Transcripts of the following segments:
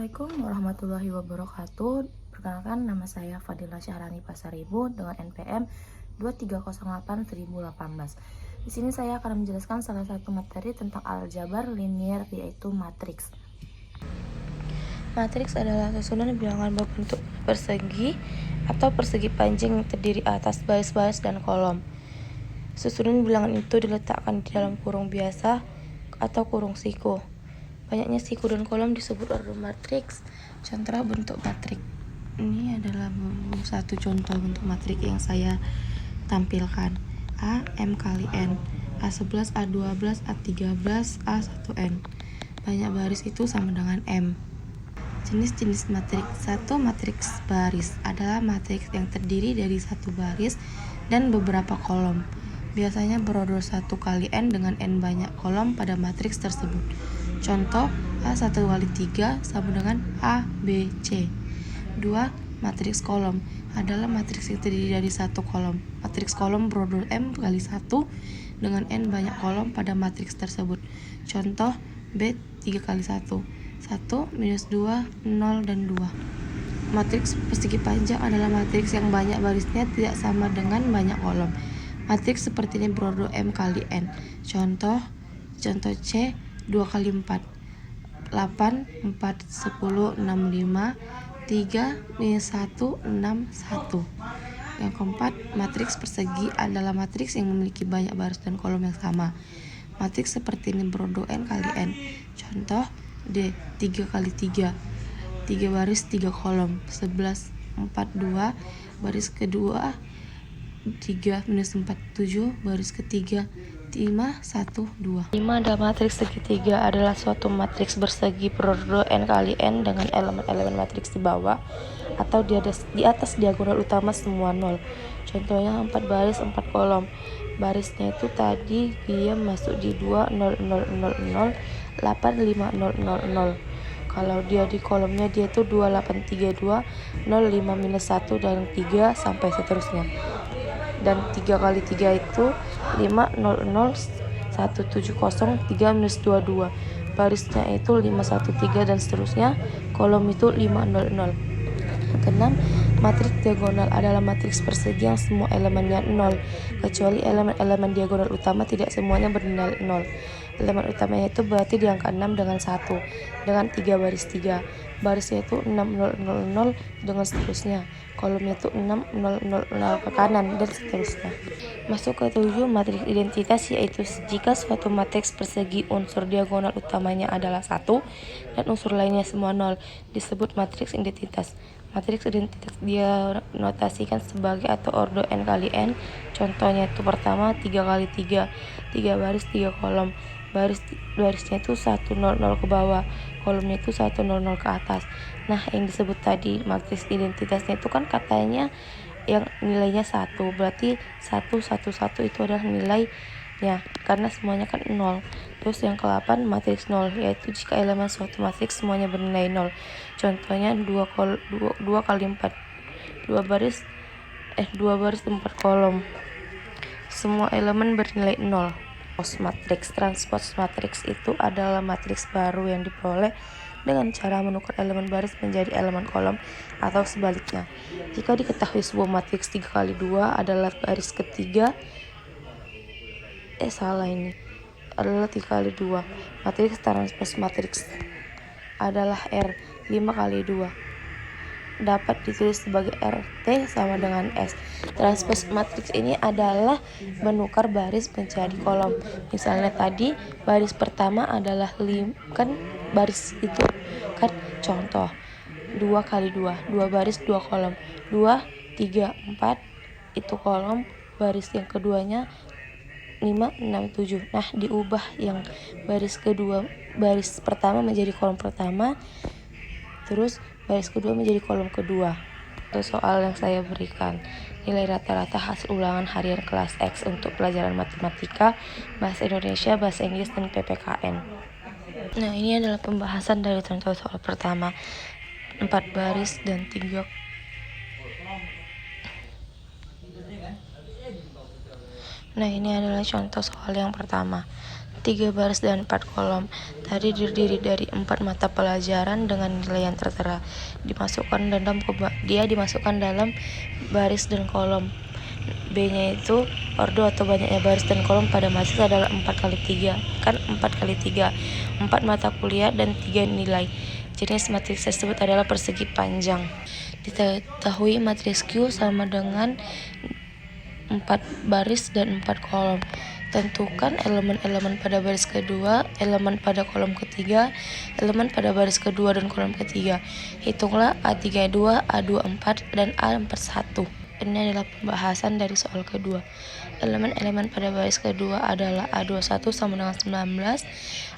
Assalamualaikum warahmatullahi wabarakatuh. Perkenalkan, nama saya Fadila Syahrani Pasaribu dengan NPM 2308/2018. Di sini saya akan menjelaskan salah satu materi tentang aljabar linier, yaitu matriks. Matriks adalah susunan bilangan berbentuk persegi atau persegi panjang yang terdiri atas baris-baris dan kolom. Susunan bilangan itu diletakkan di dalam kurung biasa atau kurung siku. Banyaknya siku dan kolom disebut ordo matriks. Contoh bentuk matriks. Ini adalah satu contoh bentuk matriks yang saya tampilkan. A, M kali N, A11, A12, A13, A1N. Banyak baris itu sama dengan M. Jenis-jenis matriks. Satu, matriks baris adalah matriks yang terdiri dari satu baris dan beberapa kolom. Biasanya berordo 1 kali N dengan N banyak kolom pada matriks tersebut. Contoh, A1 kali 3 sama dengan A, B, C. 2. Matriks kolom adalah matriks yang terdiri dari satu kolom. Matriks kolom berordo M kali 1 dengan N banyak kolom pada matriks tersebut. Contoh, B 3 kali 1. 1, minus 2, 0, dan 2. Matriks persegi panjang adalah matriks yang banyak barisnya tidak sama dengan banyak kolom. Matriks seperti ini berordo M kali N. Contoh C 2 kali 4, 8, 4, 10, 6, 5, 3, minus 1, 6, 1. Yang keempat, matriks persegi adalah matriks yang memiliki banyak baris dan kolom yang sama. Matriks seperti ini berordo N kali N. Contoh D 3 kali 3, 3 baris 3 kolom, 11, 4, 2, baris kedua 3, minus 4, 7, baris ketiga 5, 1, 2. 5 adalah matriks segitiga, adalah suatu matriks bersegi berordo N kali N dengan elemen-elemen matriks di bawah atau di atas diagonal utama semua 0. Contohnya 4 baris 4 kolom. Barisnya itu tadi dia masuk di 2, 0, 0, 0, 0, 8, 5, 0, 0, 0. Kalau dia di kolomnya dia itu 2, 8, 3, 2, 0, 5, minus 1, dan 3 sampai seterusnya. Dan 3 kali 3 itu 5, 0, 0, 1, 7, 0, 3, minus 2, 2. Barisnya itu 5, 1, 3, dan seterusnya. Kolom itu 5, 0, 0. Yang keenam, matriks diagonal adalah matriks persegi yang semua elemennya 0, kecuali elemen-elemen diagonal utama tidak semuanya bernilai 0. Elemen utamanya itu berarti di angka 6 dengan 1, dengan 3 baris 3. Barisnya itu 6, 0, 0, 0, dengan seterusnya. Kolomnya itu 6, 0, 0, 0 ke kanan, dan seterusnya. Masuk ke 7, matriks identitas, yaitu jika suatu matriks persegi unsur diagonal utamanya adalah 1 dan unsur lainnya semua 0, disebut matriks identitas. Matriks identitas dia notasikan sebagai atau ordo N kali N. Contohnya itu pertama 3 kali 3, 3 baris 3 kolom. Barisnya itu 1, 0, 0 ke bawah, kolomnya itu 1, 0, 0 ke atas. Nah, yang disebut tadi matriks identitasnya itu kan katanya yang nilainya 1, berarti 1, 1, 1 itu adalah nilainya, karena semuanya kan 0. Terus yang ke-8, matriks 0, yaitu jika elemen suatu matriks semuanya bernilai 0. Contohnya 2 kali 4, 2 baris 4 kolom. Semua elemen bernilai 0. Transpose matriks itu adalah matriks baru yang diperoleh dengan cara menukar elemen baris menjadi elemen kolom atau sebaliknya. Jika diketahui sebuah matriks 3 kali 2 adalah baris ketiga adalah 3 kali 2. Matriks transpose matriks adalah R 5 kali 2. Dapat ditulis sebagai RT sama dengan S. Transpose matriks ini adalah menukar baris menjadi kolom. Misalnya tadi baris pertama adalah kan baris itu kan contoh 2 kali 2, 2 baris 2 kolom, 2, 3, 4 itu kolom. Baris yang keduanya 5, 6, 7. Nah, diubah yang baris pertama menjadi kolom pertama, terus baris kedua menjadi kolom kedua. Itu soal yang saya berikan. Nilai rata-rata hasil ulangan harian kelas X untuk pelajaran matematika, bahasa Indonesia, bahasa Inggris, dan PPKN. Nah, ini adalah pembahasan dari contoh soal pertama. 4 baris dan 3. Nah, ini adalah contoh soal yang pertama. 3 baris dan 4 kolom. Tadi terdiri dari 4 mata pelajaran dengan nilai yang tertera. Dia dimasukkan dalam baris dan kolom. B-nya itu ordo atau banyaknya baris dan kolom pada matris adalah 4 kali 3. Kan 4 kali 3. 4 mata kuliah dan 3 nilai. Jenis matriks tersebut adalah persegi panjang. Diketahui matris Q sama dengan 4 baris dan 4 kolom. Tentukan elemen-elemen pada baris kedua, elemen pada kolom ketiga, elemen pada baris kedua dan kolom ketiga. Hitunglah A32, A24, dan A41. Ini adalah pembahasan dari soal kedua. Elemen-elemen pada baris kedua adalah A21 sama dengan 19,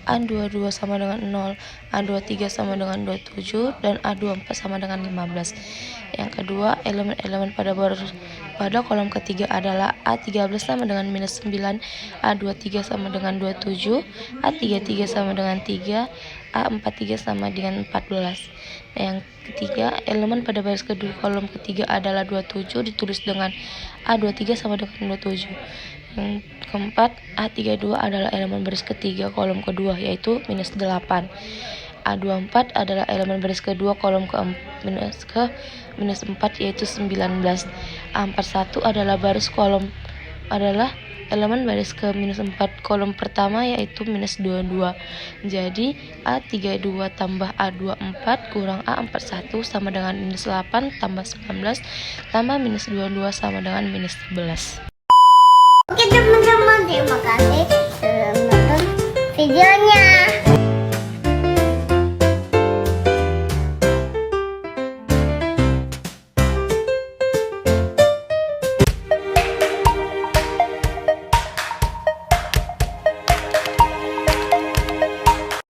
A22 sama dengan 0, A23 sama dengan 27, dan A24 sama dengan 15. Yang kedua, elemen-elemen pada kolom ketiga adalah A13 sama dengan minus 9, A23 sama dengan 27, A33 sama dengan 3, A43 sama dengan 14. Yang ketiga, elemen pada baris kedua kolom ketiga adalah 27, ditulis dengan A23 sama dengan 27. Yang keempat, A32 adalah elemen baris ketiga kolom kedua, yaitu minus 8. A24 adalah elemen baris kedua kolom minus 4, yaitu 19. A41 adalah elemen baris ke minus 4 kolom pertama, yaitu minus 22. Jadi A32 tambah A24 kurang A41 sama dengan minus 8 tambah 19 tambah minus 22 sama dengan minus 11. Oke teman-teman, terima kasih sudah menonton videonya.